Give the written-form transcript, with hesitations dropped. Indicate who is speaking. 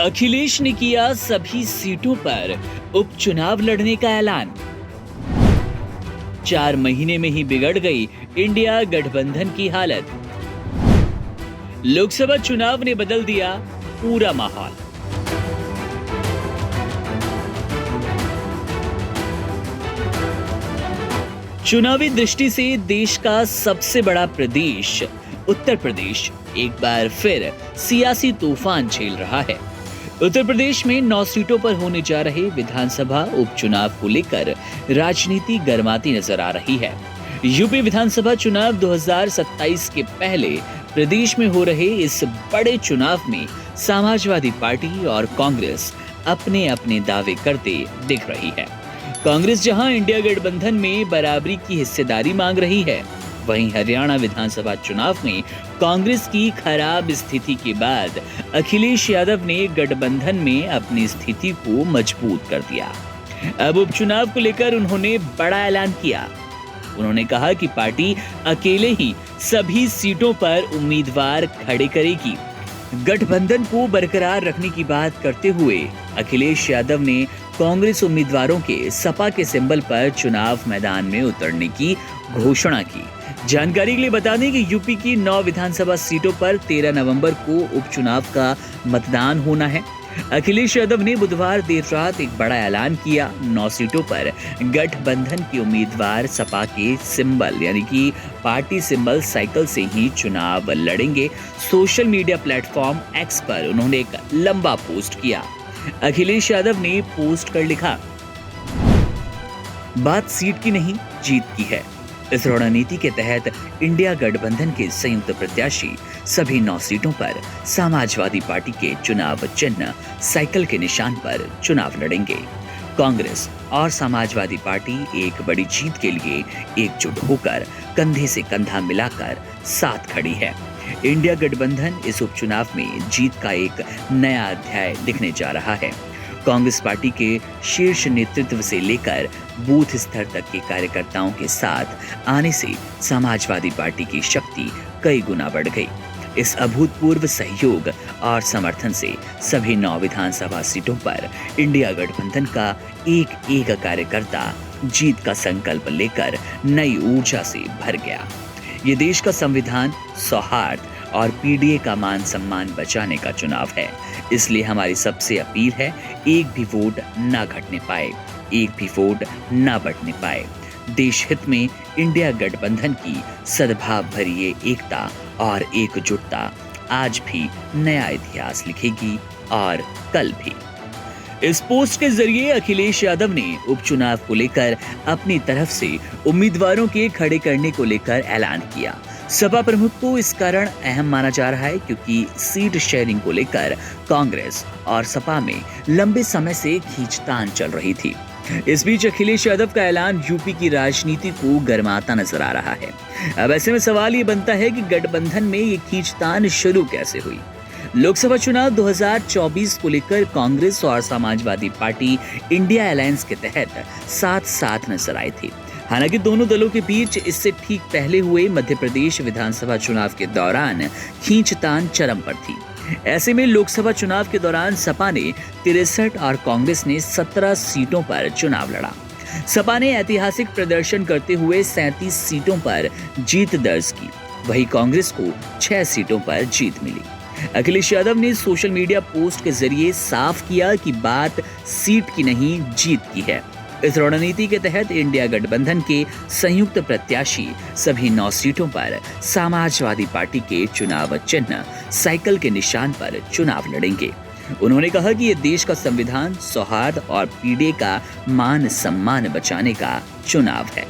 Speaker 1: अखिलेश ने किया सभी सीटों पर उपचुनाव लड़ने का ऐलान। 4 महीने में ही बिगड़ गई इंडिया गठबंधन की हालत। लोकसभा चुनाव ने बदल दिया पूरा माहौल। चुनावी दृष्टि से देश का सबसे बड़ा प्रदेश उत्तर प्रदेश एक बार फिर सियासी तूफान झेल रहा है। उत्तर प्रदेश में 9 सीटों पर होने जा रहे विधानसभा उपचुनाव को लेकर राजनीति गर्माती नजर आ रही है। यूपी विधानसभा चुनाव 2027 के पहले प्रदेश में हो रहे इस बड़े चुनाव में समाजवादी पार्टी और कांग्रेस अपने अपने दावे करते दिख रही है। कांग्रेस जहां इंडिया गठबंधन में बराबरी की हिस्सेदारी मांग रही है, वहीं हरियाणा विधानसभा चुनाव में कांग्रेस की खराब स्थिति के बाद अखिलेश यादव ने गठबंधन में अपनी स्थिति को मजबूत कर दिया। अब उपचुनाव को लेकर उन्होंने बड़ा ऐलान किया। उन्होंने कहा कि पार्टी अकेले ही सभी सीटों पर उम्मीदवार खड़े करेगी। गठबंधन को बरकरार रखने की बात करते हुए अखिलेश यादव ने कांग्रेस उम्मीदवारों के सपा के सिंबल पर चुनाव मैदान में उतरने की घोषणा की। जानकारी के लिए बता दें कि यूपी की 9 विधानसभा सीटों पर 13 नवंबर को उपचुनाव का मतदान होना है। अखिलेश यादव ने बुधवार देर रात एक बड़ा ऐलान किया। 9 सीटों पर गठबंधन के उम्मीदवार सपा के सिंबल यानी कि पार्टी सिंबल साइकिल से ही चुनाव लड़ेंगे। सोशल मीडिया प्लेटफॉर्म एक्स पर उन्होंने एक लंबा पोस्ट किया। अखिलेश यादव ने पोस्ट कर लिखा, बात सीट की नहीं जीत की है। इस रणनीति के तहत इंडिया गठबंधन के संयुक्त प्रत्याशी सभी 9 सीटों पर समाजवादी पार्टी के चुनाव चिन्ह साइकिल के निशान पर चुनाव लड़ेंगे। कांग्रेस और समाजवादी पार्टी एक बड़ी जीत के लिए एकजुट होकर कंधे से कंधा मिलाकर साथ खड़ी है। इंडिया गठबंधन इस उपचुनाव में जीत का एक नया अध्याय लिखने जा रहा है। कांग्रेस पार्टी के शीर्ष नेतृत्व से लेकर बूथ स्तर तक के कार्यकर्ताओं के साथ आने से समाजवादी पार्टी की शक्ति कई गुना बढ़ गई। इस अभूतपूर्व सहयोग और समर्थन से सभी 9 विधानसभा सीटों पर इंडिया गठबंधन का एक एक कार्यकर्ता जीत का संकल्प लेकर नई ऊर्जा से भर गया। ये देश का संविधान, सौहार्द और पीडीए का मान सम्मान बचाने का चुनाव है। इसलिए हमारी सबसे अपील है, एक भी वोट ना घटने पाए, एक भी वोट ना बढ़ने पाए। देश हित में इंडिया गठबंधन की सद्भाव भरी ये एकता और एकजुटता आज भी नया इतिहास लिखेगी और कल भी। इस पोस्ट के जरिए अखिलेश यादव ने उपचुनाव को लेकर अपनी तरफ से उम्मीदवारों के खड़े करने को लेकर ऐलान किया। सपा प्रमुख को इस कारण अहम माना जा रहा है क्योंकि सीट शेयरिंग को लेकर कांग्रेस और सपा में लंबे समय से खींचतान चल रही थी। इस बीच अखिलेश यादव का ऐलान यूपी की राजनीति को गरमाता नजर आ रहा है। अब ऐसे में सवाल ये बनता है कि गठबंधन में ये खींचतान शुरू कैसे हुई। लोकसभा चुनाव 2024 को लेकर कांग्रेस और समाजवादी पार्टी इंडिया अलायंस के तहत साथ साथ नजर आए थे। हालांकि दोनों दलों के बीच इससे ठीक पहले हुए मध्य प्रदेश विधानसभा चुनाव के दौरान खींचतान चरम पर थी। ऐसे में लोकसभा चुनाव के दौरान सपा ने 63 और कांग्रेस ने 17 सीटों पर चुनाव लड़ा। सपा ने ऐतिहासिक प्रदर्शन करते हुए 37 सीटों पर जीत दर्ज की, वहीं कांग्रेस को 6 सीटों पर जीत मिली। अखिलेश यादव ने सोशल मीडिया पोस्ट के जरिए साफ किया कि बात सीट की नहीं जीत की है। इस रणनीति के तहत इंडिया गठबंधन के संयुक्त प्रत्याशी सभी 9 सीटों पर समाजवादी पार्टी के चुनाव चिन्ह साइकिल के निशान पर चुनाव लड़ेंगे। उन्होंने कहा कि ये देश का संविधान, सौहार्द और पीडीए का मान सम्मान बचाने का चुनाव है।